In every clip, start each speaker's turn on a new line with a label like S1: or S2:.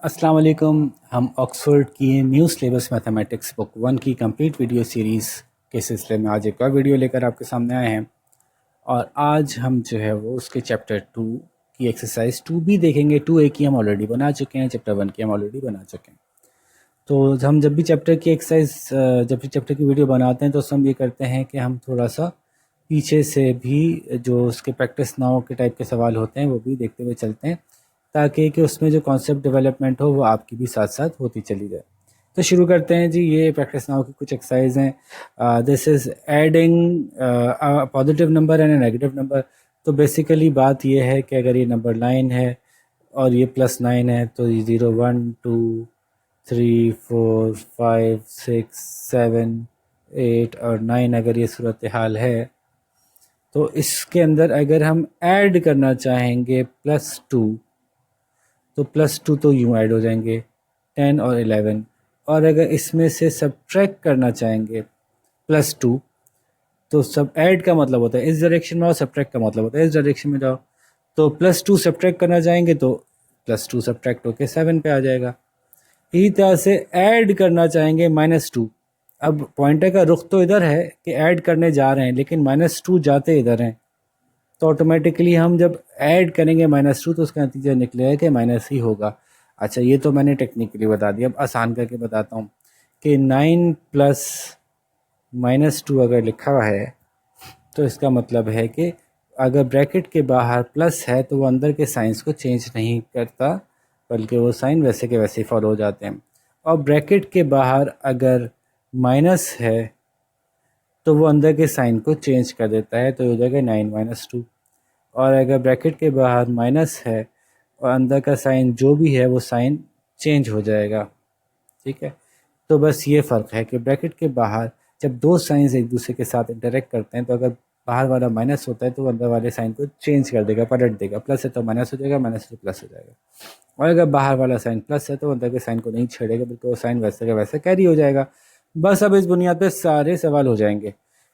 S1: अस्सलाम वालेकुम। हम ऑक्सफोर्ड की न्यू सिलेबस मैथमेटिक्स बुक 1 की कंप्लीट वीडियो सीरीज़ के सिलसिले में आज एक और वीडियो लेकर आपके सामने आए हैं। और आज हम जो है वो उसके चैप्टर 2 की एक्सरसाइज 2 भी देखेंगे। 2A की हम ऑलरेडी बना चुके हैं, चैप्टर 1 की हम ऑलरेडी बना चुके हैं। तो हम जब भी चैप्टर की एक्सरसाइज जब भी चैप्टर की वीडियो बनाते हैं तो हम ये करते हैं कि हम थोड़ा सा पीछे से भी जो उसके प्रैक्टिस नाउ के टाइप के सवाल होते हैं वो भी देखते हुए चलते हैं, ताकि कि उसमें जो कॉन्सेप्ट डेवलपमेंट हो वो आपकी भी साथ साथ होती चली जाए। तो शुरू करते हैं जी। ये प्रैक्टिस नाउ की कुछ एक्सरसाइज हैं। This is adding positive number and A negative number. तो बेसिकली बात ये है कि अगर ये नंबर 9 है और ये +9 है तो ये 0 1 2 3 4 5 6 7 8 और 9 अगर ये सूरत हाल है तो इसके अंदर अगर हम ऐड करना चाहेंगे +2 तो +2 तो यूँ ऐड हो जाएंगे 10 और 11। और अगर इसमें से सब्ट्रैक्ट करना चाहेंगे +2 तो सब ऐड का मतलब होता है इस डायरेक्शन में और सब्ट्रैक्ट का मतलब होता है इस डायरेक्शन में जाओ। तो +2 सब्ट्रैक्ट करना चाहेंगे तो +2 सब्ट्रैक्ट होके 7 पे आ जाएगा। इसी तरह से ऐड करना चाहेंगे -2। अब पॉइंटर का रुख तो इधर है कि ऐड करने जा रहे हैं, लेकिन -2 जाते इधर हैं, तो ऑटोमेटिकली हम जब ऐड करेंगे -2 तो उसका नतीजा निकलेगा कि माइनस ही होगा। अच्छा, ये तो मैंने टेक्निकली बता दिया। अब आसान करके बताता हूँ कि 9 प्लस -2 अगर लिखा हुआ है तो इसका मतलब है कि अगर ब्रैकेट के बाहर प्लस है तो वो अंदर के साइंस को चेंज नहीं करता, बल्कि वो साइन वैसे के वैसे ही फॉलो हो जाते हैं। और ब्रैकेट के बाहर अगर माइनस है तो वो अंदर के साइन को चेंज कर देता है, तो हो जाएगा 9 - 2। और अगर ब्रैकेट के बाहर माइनस है और अंदर का साइन जो भी है वो साइन चेंज हो जाएगा। ठीक है, तो बस ये फ़र्क है कि ब्रैकेट के बाहर जब दो साइंस एक दूसरे के साथ इंटरेक्ट करते हैं तो अगर बाहर वाला माइनस होता है तो वो अंदर वाले साइन को चेंज कर देगा, पलट देगा। प्लस है तो माइनस हो जाएगा, माइनस है तो प्लस हो जाएगा। और अगर बाहर वाला साइन प्लस है तो अंदर के साइन को नहीं छेड़ेगा, बल्कि वो साइन वैसे का वैसे कैरी हो जाएगा। बस अब इस बुनियाद पे सारे सवाल हो जाएंगे।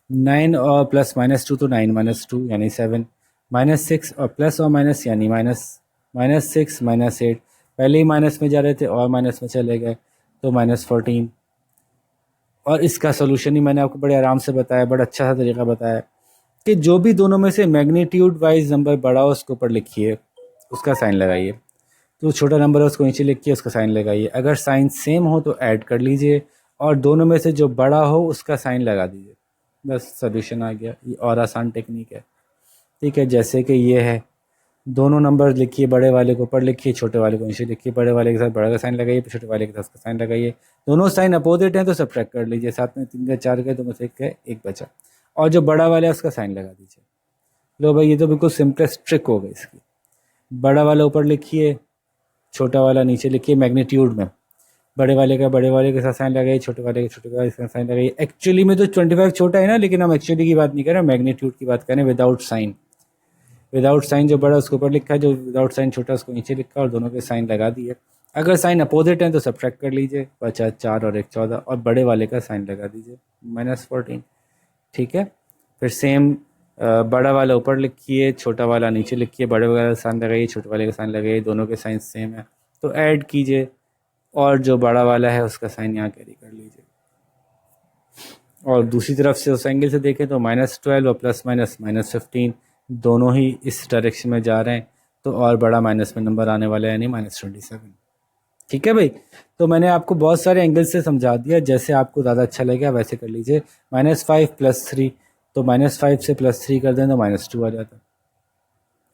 S1: 9 और प्लस -2 तो 9 - 2 यानी 7, -6 और प्लस और माइनस यानी माइनस, -6 -8। पहले ही माइनस में जा रहे थे और माइनस में चले गए तो -14। और इसका सोल्यूशन ही मैंने आपको बड़े आराम से बताया, बड़ा अच्छा सा तरीका बताया कि जो भी दोनों में से मैग्नीट्यूड वाइज नंबर बड़ा हो उसके ऊपर लिखिए, उसका साइन लगाइए। तो छोटा नंबर है उसको नीचे लिखिए, उसका साइन लगाइए। अगर साइन सेम हो तो ऐड कर लीजिए, और दोनों में से जो बड़ा हो उसका साइन लगा दीजिए। बस सोल्यूशन आ गया। ये और आसान टेक्निक है। ठीक है, जैसे कि ये है, दोनों नंबर लिखिए, बड़े वाले को ऊपर लिखिए, छोटे वाले को नीचे लिखिए। बड़े वाले के साथ बड़ा का साइन लगाइए, छोटे वाले के साथ उसका साइन लगाइए। दोनों साइन अपोजिट हैं तो सब्ट्रैक्ट कर लीजिए। साथ में 3 का 4 गए, 2 में से 1 गए, 1 बचा। और जो बड़ा वाला है उसका साइन लगा दीजिए। लो भाई, ये तो बिल्कुल सिंपलेस्ट ट्रिक हो गई इसकी। बड़ा वाला ऊपर लिखिए, छोटा वाला नीचे लिखिए मैग्नीट्यूड में। बड़े वाले के साथ साइन लगाइए, छोटे वाले के छोटे वाले के साथ साइन लगाइए। एक्चुअली में तो 25 छोटा है ना, लेकिन हम एक्चुअली की बात नहीं कर रहे, मैग्नीट्यूड की बात करें विदाउट साइन। विदाउट साइन जो बड़ा उसके ऊपर लिखा है, जो विदाउट साइन छोटा उसको नीचे लिखा, और दोनों के साइन लगा दिए। अगर साइन अपोजिट हैं तो सब्ट्रैक्ट कर लीजिए, बचा 4 और 1 14, और बड़े वाले का साइन लगा दीजिए, -14। ठीक है, फिर सेम बड़ा वाला ऊपर लिखिए, छोटा वाला नीचे लिखिए, बड़े वाले का साइन लगाइए, छोटे वाले का साइन लगाइए, दोनों के साइन सेम है तो ऐड कीजिए, और जो बड़ा वाला है उसका साइन यहाँ कैरी कर लीजिए। और दूसरी तरफ से उस एंगल से देखें तो -12 और प्लस माइनस -15 दोनों ही इस डायरेक्शन में जा रहे हैं, तो और बड़ा माइनस में नंबर आने वाला है, यानी -27। ठीक है भाई, तो मैंने आपको बहुत सारे एंगल से समझा दिया, जैसे आपको ज़्यादा अच्छा लगेगा वैसे कर लीजिए। -5 + 3, तो -5 से +3 कर दें तो -2 आ जाता है।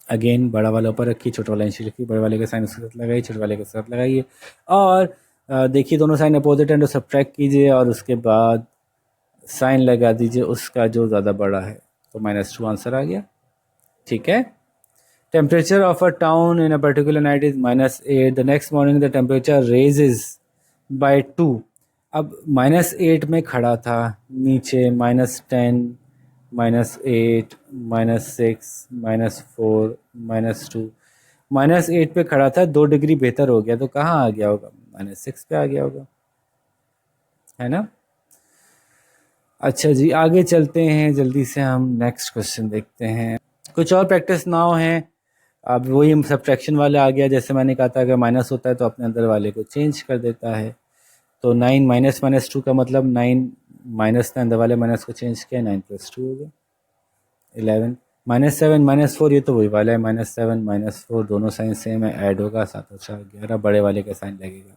S1: अगेन बड़ा वाला ऊपर रखिए, छोटा वाला नीचे रखिए, बड़े वाले का साइन उसके साथ लगाइए, छोटे वाले के साथ लगाइए। और देखिए दोनों साइन अपोजिट हैं तो सब्ट्रैक्ट कीजिए, और उसके बाद साइन लगा दीजिए उसका जो ज़्यादा बड़ा है, तो -2 आंसर आ गया। ठीक है, temperature of a town in a particular night is -8, the next morning the temperature rises by 2। अब -8 में खड़ा था, नीचे -10 -8 -6 -4 -2, -8 पे खड़ा था, 2 डिग्री बेहतर हो गया तो कहाँ आ गया होगा? -6 पे आ गया होगा, है ना। अच्छा जी, आगे चलते हैं, जल्दी से हम नेक्स्ट क्वेश्चन देखते हैं। कुछ और प्रैक्टिस नाउ हैं अब वही सब्ट्रैक्शन वाला आ गया, जैसे मैंने कहा था अगर माइनस होता है तो अपने अंदर वाले को चेंज कर देता है। तो 9 माइनस माइनस 2 का मतलब 9 माइनस ने अंदर वाले माइनस को चेंज किया, 9 प्लस 2 हो गया 11। -7 -4 ये तो वही वाला है, -7 -4 दोनों साइन सेम है, ऐड होगा 7 और 4 11, बड़े वाले का साइन लगेगा।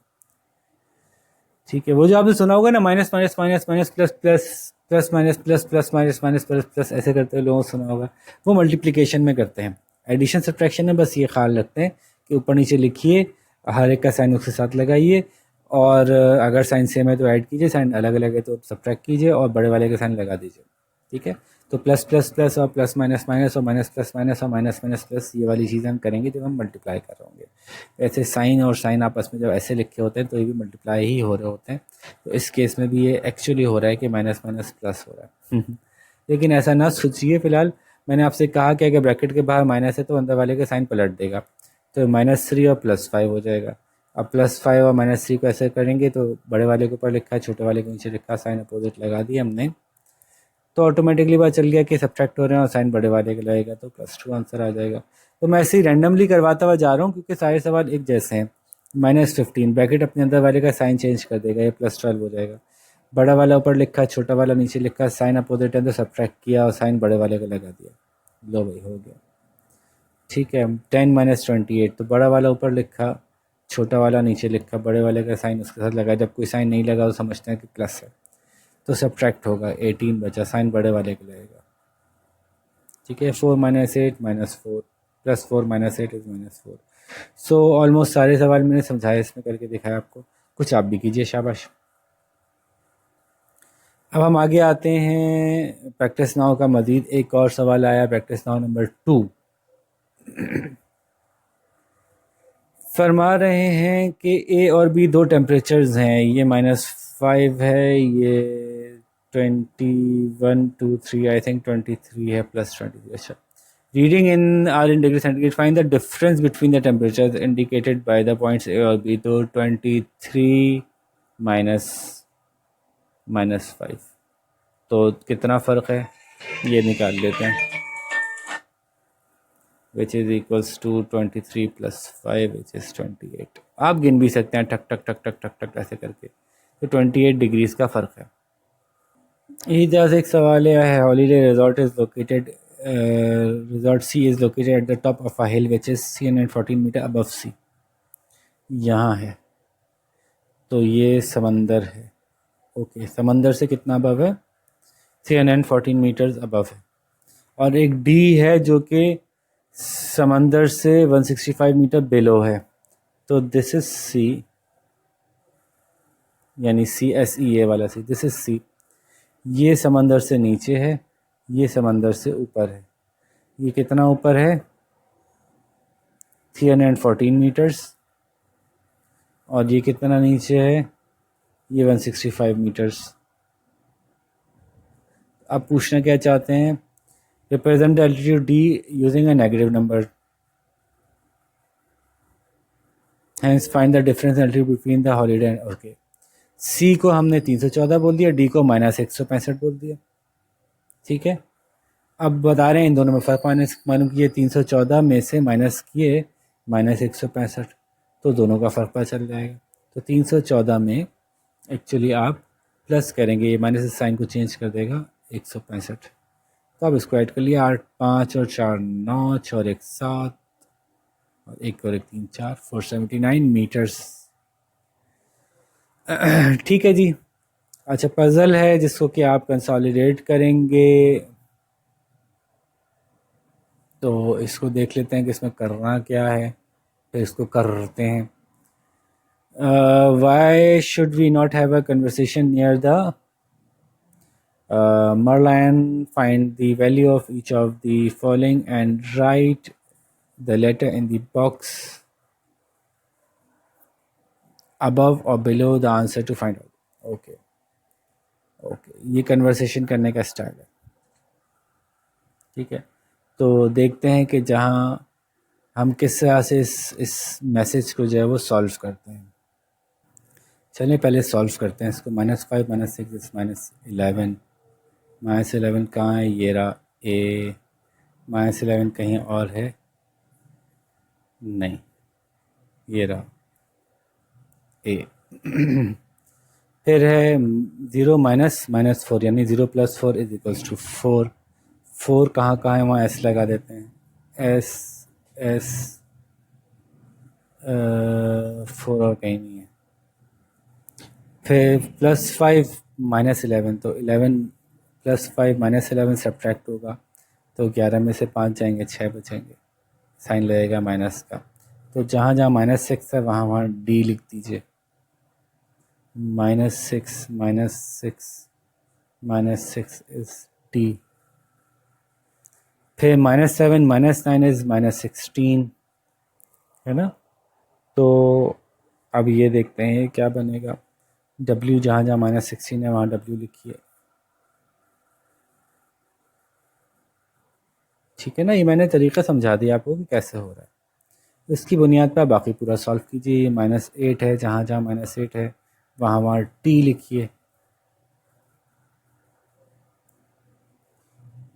S1: ठीक है, वो जो आपने सुना होगा ना minus minus minus minus plus plus plus minus plus plus minus minus plus plus ऐसे करते हुए लोगों को सुना होगा, वो मल्टीप्लिकेशन में करते हैं। एडिशन सब्ट्रैक्शन में बस ये ख्याल रखते हैं कि ऊपर नीचे लिखिए, हर एक का साइन उसके साथ लगाइए, और अगर साइन सेम है तो ऐड कीजिए, साइन अलग अलग है तो सब्ट्रैक्ट कीजिए और बड़े वाले का साइन लगा दीजिए। ठीक है, तो प्लस प्लस प्लस और प्लस माइनस माइनस और माइनस प्लस माइनस और माइनस माइनस प्लस, ये वाली चीज़ें हम करेंगे जब हम मल्टीप्लाई कर रहे होंगे। ऐसे साइन और साइन आपस में जब ऐसे लिखे होते हैं तो ये भी मल्टीप्लाई ही हो रहे होते हैं। तो इस केस में भी ये एक्चुअली हो रहा है कि माइनस माइनस प्लस हो रहा है लेकिन ऐसा ना सोचिए, फिलहाल मैंने आपसे कहा कि अगर ब्रैकेट के बाहर माइनस है तो अंदर वाले का साइन पलट देगा, तो -3 और +5 हो जाएगा। अब +5 और -3 को ऐसे करेंगे तो बड़े वाले के ऊपर लिखा है, छोटे वाले के नीचे लिखा, साइन अपोजिट लगा दिया हमने, तो ऑटोमेटिकली पता चल गया कि सब्ट्रैक्ट हो रहे हैं और साइन बड़े वाले का लगेगा, तो +2 आंसर आ जाएगा। तो मैं ऐसे ही रैंडमली करवाता हुआ जा रहा हूँ क्योंकि सारे सवाल एक जैसे हैं। -15 ब्रैकेट अपने अंदर वाले का साइन चेंज कर देगा, ये +12 हो जाएगा। बड़ा वाला ऊपर लिखा है, छोटा वाला नीचे लिखा है, साइन अपोजिट है तो सब्ट्रैक्ट किया और साइन बड़े वाले को लगा दिया, लो भाई हो गया। ठीक है, 10 -28, तो बड़ा वाला ऊपर लिखा, छोटा वाला नीचे लिखा, बड़े वाले का साइन उसके साथ लगा, जब कोई साइन नहीं लगा तो समझते हैं कि प्लस है, तो सब्ट्रैक्ट होगा, 18 बचा, साइन बड़े वाले को लगेगा। ठीक है, 4 -8 -4 +4 -8 इज -4। सो ऑलमोस्ट सारे सवाल मैंने समझाया, इसमें करके दिखाया आपको, कुछ आप भी कीजिए, शाबाश। अब हम आगे आते हैं, प्रैक्टिस नाउ का मज़ीद एक और सवाल आया, प्रैक्टिस नाउ नंबर 2। फरमा रहे हैं कि ए और बी दो टेम्परेचर्स हैं, ये -5 है, ये 21 2 3 आई थिंक 23 है, +23। अच्छा, reading in are in degree centigrade, find the difference between the temperatures indicated by the points A और बी। तो 23 माइनस -5, तो कितना फ़र्क है ये निकाल लेते हैं, which is equals to 23 + 5 which is 28। आप गिन भी सकते हैं ठक ठक ठक ठक ठक ठक ऐसे करके, तो 28 डिग्रीज का फ़र्क है। इसी तरह से एक सवाल है, holiday resort is located, resort C is located at the top of a hill which is 314 meter above sea. यहाँ है, तो ये समंदर है, ओके, समंदर से कितना अबव है, 314 मीटर्स अबव है। और एक डी है जो कि समंदर से 165 मीटर बिलो है, तो दिस इज सी, यानी CSE ए वाला सी, दिस इज सी। ये समंदर से नीचे है, ये समंदर से ऊपर है, ये कितना ऊपर है, 314 मीटर्स, और ये कितना नीचे है, ये 165 मीटर्स। अब पूछना क्या चाहते हैं, represent the altitude D using a negative number, hence find the difference altitude between the holiday and, okay. C को हमने 314 बोल दिया, डी को -165 बोल दिया। ठीक है, अब बता रहे हैं इन दोनों में फ़र्क, मालूम किए 314 में से माइनस किए -165, तो दोनों का फ़र्क पता चल जाएगा। तो 314 में एक्चुअली आप प्लस करेंगे, ये माइनस साइन को चेंज कर देगा 165, तो अब इसको ऐड कर लिया, 8 5 और 4 9, 6 और 1 7 और 1 और 1 3 4, 479 मीटर्स। ठीक है जी। अच्छा, पज़ल है जिसको कि आप कंसोलिडेट करेंगे, तो इसको देख लेते हैं कि इसमें करना क्या है, फिर इसको करते हैं। Why should we not have a conversation near the Merlion, find the value of each of the following and write the letter in the box above or below the answer to find out. Okay, okay, ये conversation करने का style है। ठीक है, तो देखते हैं कि जहाँ हम किस तरह से इस मैसेज को जो है वो सॉल्व करते हैं। चलिए पहले सॉल्व करते हैं इसको। -5 -6 -11, -11 कहाँ है, ये रहा ए, -11 कहीं और है, नहीं, ये रहा ए। फिर है 0 माइनस माइनस 4, यानी 0 प्लस 4 इज इक्वल्स टू 4। 4 कहाँ कहाँ है, वहाँ एस लगा देते हैं, एस एस 4 और कहीं नहीं है। फिर +5 -11, तो 11 +5 -11 सब्ट्रैक्ट होगा, तो 11 में से 5 जाएंगे, 6 बचेंगे, साइन लगेगा माइनस का। तो जहाँ जहाँ -6 है वहाँ वहाँ डी लिख दीजिए, -6 -6 इज डी। फिर -7 -9 इज -16, है ना। तो अब ये देखते हैं क्या बनेगा। W जहाँ जहाँ -16 है वहाँ W लिखिए, ठीक है ना। ये मैंने तरीका समझा दिया आपको कि कैसे हो रहा है। इसकी बुनियाद पर बाकी पूरा सॉल्व कीजिए। -8 है, जहाँ जहाँ -8 है वहाँ वहाँ T लिखिए,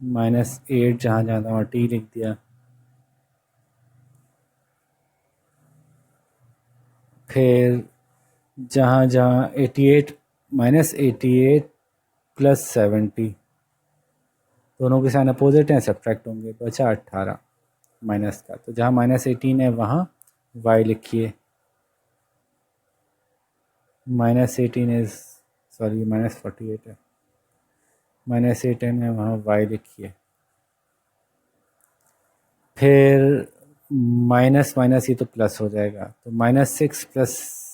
S1: -8 जहाँ जहाँ था वहाँ T लिख दिया। फिर जहाँ जहाँ 88 -88 +70, दोनों के साइन अपोजिट हैं, सब्ट्रैक्ट होंगे, बचा 18 माइनस का। तो जहाँ -18 है वहाँ y लिखिए, -18 इज सॉरी -48 है, -18 है वहाँ y लिखिए। फिर माइनस माइनस ये तो प्लस हो जाएगा, तो -6 +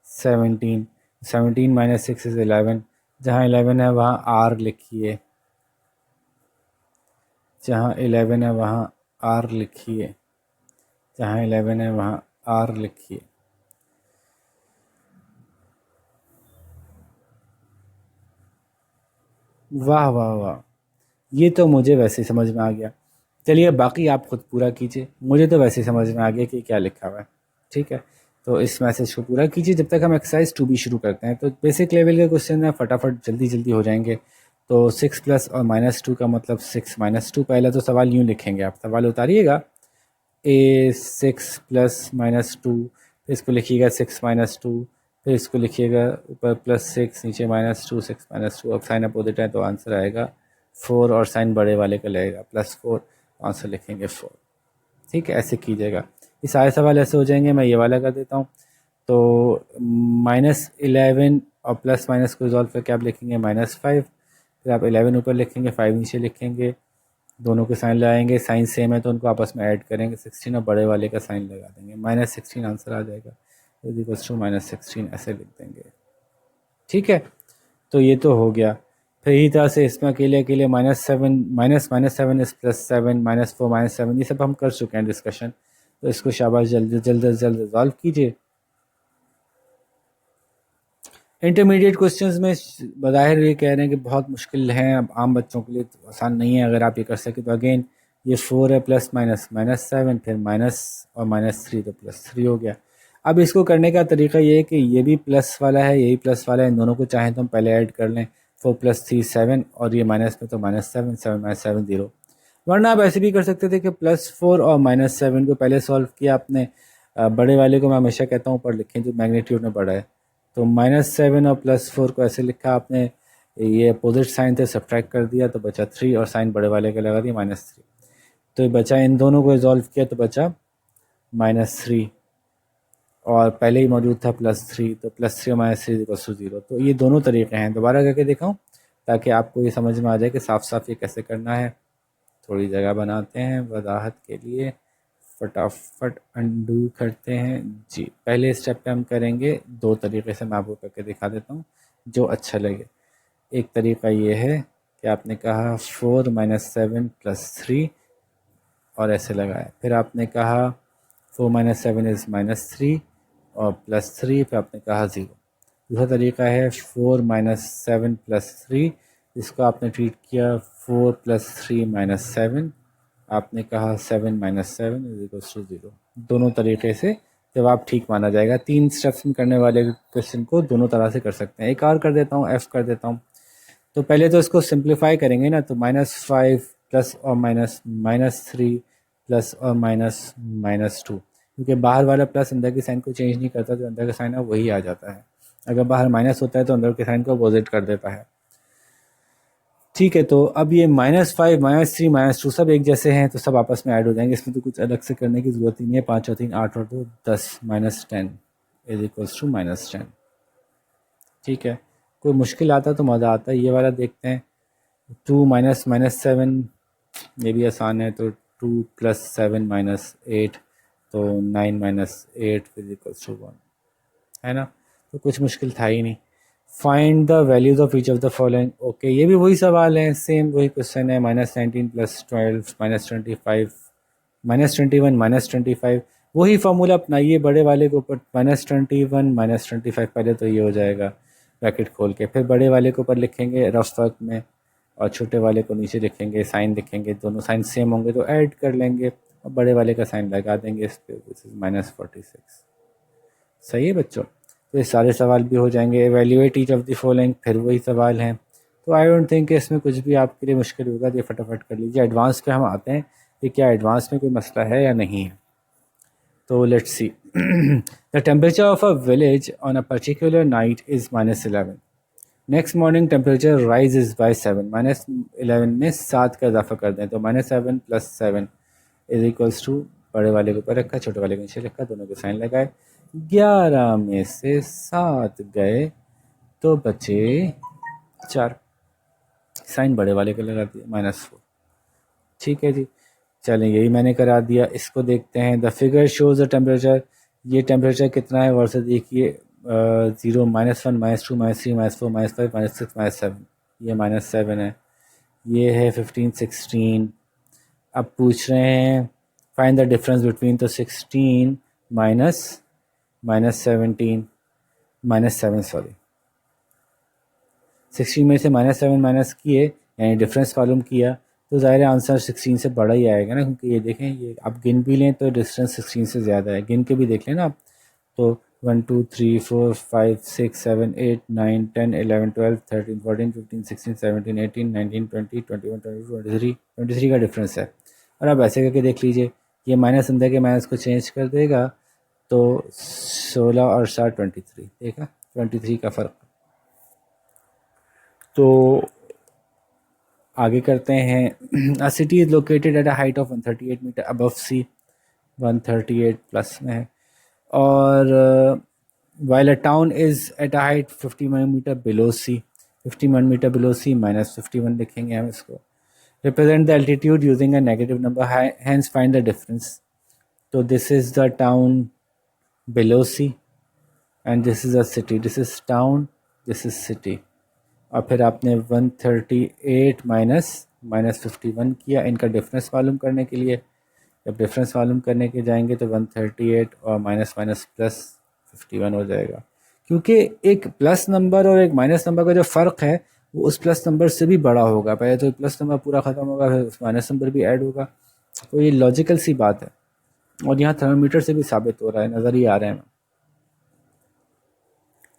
S1: 17, 17 -6 इज 11, जहाँ 11 है वहाँ r लिखिए, जहाँ 11 है वहाँ r लिखिए, जहाँ 11 है वहाँ r लिखिए। वाह वाह वाह, ये तो मुझे वैसे ही समझ में आ गया। चलिए बाकी आप खुद पूरा कीजिए, मुझे तो वैसे ही समझ में आ गया कि क्या लिखा हुआ है, ठीक है। तो इस मैसेज को पूरा कीजिए जब तक हम एक्सरसाइज 2B शुरू करते हैं। तो बेसिक लेवल के क्वेश्चन है, फटाफट जल्दी जल्दी हो जाएंगे। तो 6 प्लस और -2 का मतलब 6 -2। पहला तो सवाल यूँ लिखेंगे, आप सवाल उतारिएगा, ए 6 प्लस -2, फिर इसको लिखिएगा 6 -2, फिर इसको लिखिएगा ऊपर +6, नीचे -2, 6 -2। अब साइन अपोजिट है तो आंसर आएगा 4, और साइन बड़े वाले का लगेगा +4, आंसर लिखेंगे 4, ठीक है। ऐसे कीजिएगा, ये सारे सवाल ऐसे हो जाएंगे। मैं ये वाला कर देता हूँ। तो -11 और प्लस माइनस को रिजॉल्व करके आप लिखेंगे -5, फिर आप 11 ऊपर लिखेंगे, 5 नीचे लिखेंगे, दोनों के साइन लगाएंगे, साइन सेम है तो उनको आपस में ऐड करेंगे, 16 और बड़े वाले का साइन लगा देंगे, -16 आंसर आ जाएगा, इक्वल्स टू -16 ऐसे लिख देंगे, ठीक है। तो ये तो हो गया। फिर इसी तरह से इसमें अकेले अकेले -7 -7 इज +7, -4 -7, ये सब हम कर चुके हैं डिस्कशन। तो इसको शाबाश जल्द जल्द जल्द रिजॉल्व कीजिए। इंटरमीडिएट क्वेश्चंस में बज़ाहिर ये कह रहे हैं कि बहुत मुश्किल हैं, अब आम बच्चों के लिए तो आसान नहीं है। अगर आप ये कर सकें तो अगेन ये 4 है, प्लस माइनस -7, फिर माइनस और -3, तो +3 हो गया। अब इसको करने का तरीका ये है कि ये भी प्लस वाला है, यही प्लस वाला है, इन दोनों को चाहें तो हम पहले ऐड कर लें, 4 + 3 7, और ये माइनस में तो -7, 7 - 7 0। वरना आप ऐसे भी कर सकते थे कि +4 और -7 को पहले सॉल्व किया आपने, बड़े वाले को मैं हमेशा कहता हूँ ऊपर लिखें जो मैग्नीट्यूड में बड़ा है। तो -7 और +4 को ऐसे लिखा आपने, ये अपोजिट साइन थे, सब्ट्रैक्ट कर दिया तो बचा 3, और साइन बड़े वाले का लगा दिया -3। तो बचा, इन दोनों को रिजॉल्व किया तो बचा -3, और पहले ही मौजूद था +3, तो +3 और -3 = 0। तो ये दोनों तरीके हैं, दोबारा करके दिखाऊं ताकि आपको ये समझ में आ जाए कि साफ साफ ये कैसे करना है। थोड़ी जगह बनाते हैं वजाहत के लिए, फटाफट अंडू करते हैं जी। पहले स्टेप पे हम करेंगे दो तरीके से, मैं आपको करके दिखा देता हूँ जो अच्छा लगे। एक तरीका ये है कि आपने कहा 4 - 7 + 3 और ऐसे लगाया, फिर आपने कहा 4 - 7 इज़ -3 और +3, फिर आपने कहा 0। दूसरा तरीका है 4 - 7 + 3, इसको आपने ट्रीट किया 4 + 3 - 7, आपने कहा 7 - 7 = 0। दोनों तरीके से जवाब ठीक माना जाएगा। 3 स्टेप्स में करने वाले क्वेश्चन को दोनों तरह से कर सकते हैं। एक और कर देता हूँ, F कर देता हूँ। तो पहले तो इसको सिंप्लीफाई करेंगे ना, तो -5 + और -3 + और -2, क्योंकि बाहर वाला प्लस अंदर के साइन को चेंज नहीं करता, जो अंदर का साइन है वही आ जाता है। अगर बाहर माइनस होता है तो अंदर के साइन को अपोजिट कर देता है। ठीक है, तो अब ये -5, -3, -2 सब एक जैसे हैं, तो सब आपस में ऐड हो जाएंगे, इसमें तो कुछ अलग से करने की ज़रूरत ही नहीं है। 5 और 3 8 और 2 10, -10 इज इक्वल्स टू -10। ठीक है, कोई मुश्किल आता तो मज़ा आता है। ये वाला देखते हैं, 2 -7 ये भी आसान है, तो 2 + 7 -8, तो 9 -8 इज इक्वल्स टू 1, है ना। तो कुछ मुश्किल था ही नहीं। Find the values of each of the following. Okay, ये भी वही सवाल है, सेम वही क्वेश्चन है। -19 + 12 -25 -21 -25, वही फार्मूला अपनाइए बड़े वाले के ऊपर। -21 -25 पहले तो ये हो जाएगा ब्रैकेट खोल के, फिर बड़े वाले के ऊपर लिखेंगे रफ वर्क में, और छोटे वाले को नीचे लिखेंगे, साइन लिखेंगे, दोनों साइन सेम होंगे तो ऐड कर लेंगे, और बड़े वाले का साइन लगा देंगे इस पर, दिस इज -46। सही है बच्चों, तो ये सारे सवाल भी हो जाएंगे। Evaluate each of the following, फिर वही सवाल हैं। तो आई डोंट थिंक इसमें कुछ भी आपके लिए मुश्किल होगा, ये फटाफट कर लीजिए। एडवांस पे हम आते हैं कि क्या एडवांस में कोई मसला है या नहीं है। तो let's see. The temperature of a village on a particular night is -11। Next morning temperature rises by 7। -11 में 7 का इजाफा कर दें, तो -7 + 7 इज इक्वल्स टू, बड़े वाले के ऊपर रखा, छोटे वाले के नीचे रखा, दोनों के साइन लगाए। 11 में से 7 गए तो बचे 4, साइन बड़े वाले का लगा दिया, -4। ठीक है जी, चलें यही मैंने करा दिया। इसको देखते हैं। The figure shows the temperature, ये टेम्परेचर कितना है वर्ष देखिए। 0 -1 -2 -3 -4 -5 -6 -7, ये -7 है। ये है 15 16। अब पूछ रहे हैं फाइंड द डिफरेंस बिटवीन, तो 16 माइनस -17 -7 सॉरी, 16 में से -7 माइनस किए, यानी डिफरेंस मालूम किया, तो ज़ाहिर आंसर 16 से बड़ा ही आएगा ना, क्योंकि ये देखें, ये आप गिन भी लें तो डिस्टेंस 16 से ज़्यादा है, गिन के भी देख लें ना आप। तो 1 2 3 4 5 6 7 8 9 10 11 12 13 14 15 16 17 18 19 20 21 22 23 का डिफरेंस है। और आप ऐसे करके देख लीजिए, ये माइनस अंदर के माइनस को चेंज कर देगा, तो 16 और 7 23, देखा 23 का फ़र्क। तो आगे करते हैं। A city is located at a height of 138 metre above sea, 138 plus में है, और while a town is at a height 51 meter below sea, 51 meter below sea, -51 लिखेंगे हम इसको। Represent the altitude using a negative number, hence find the difference. तो this is the town below sea and this is a city, this is town, this is city. और फिर आपने 138 -51 किया, इनका difference मालूम करने के लिए। जब डिफरेंस मालूम करने के जाएंगे तो 138 और माइनस माइनस प्लस 51 हो जाएगा, क्योंकि एक प्लस नंबर और एक माइनस नंबर का जो फ़र्क है वो उस प्लस नंबर से भी बड़ा होगा। पहले तो प्लस नंबर पूरा ख़त्म होगा, फिर उस माइनस नंबर भी ऐड होगा। तो ये लॉजिकल सी बात है, और यहाँ थर्मोमीटर से भी साबित हो रहा है, नज़र ही आ रहा है।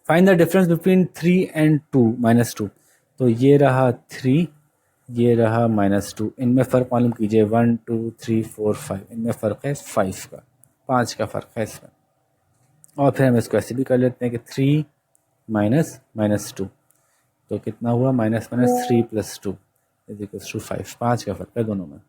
S1: Find the difference between 3 and 2 -2, तो ये रहा 3, ये रहा -2, इनमें फ़र्क मालूम कीजिए। 1 2 3 4 5, इनमें फ़र्क है 5 का, 5 का फ़र्क है इसमें। और फिर हम इसको ऐसे भी कर लेते हैं कि 3 -2, तो कितना हुआ, -3 + 2 इज इक्वल्स टू 5, 5 का फ़र्क है दोनों में।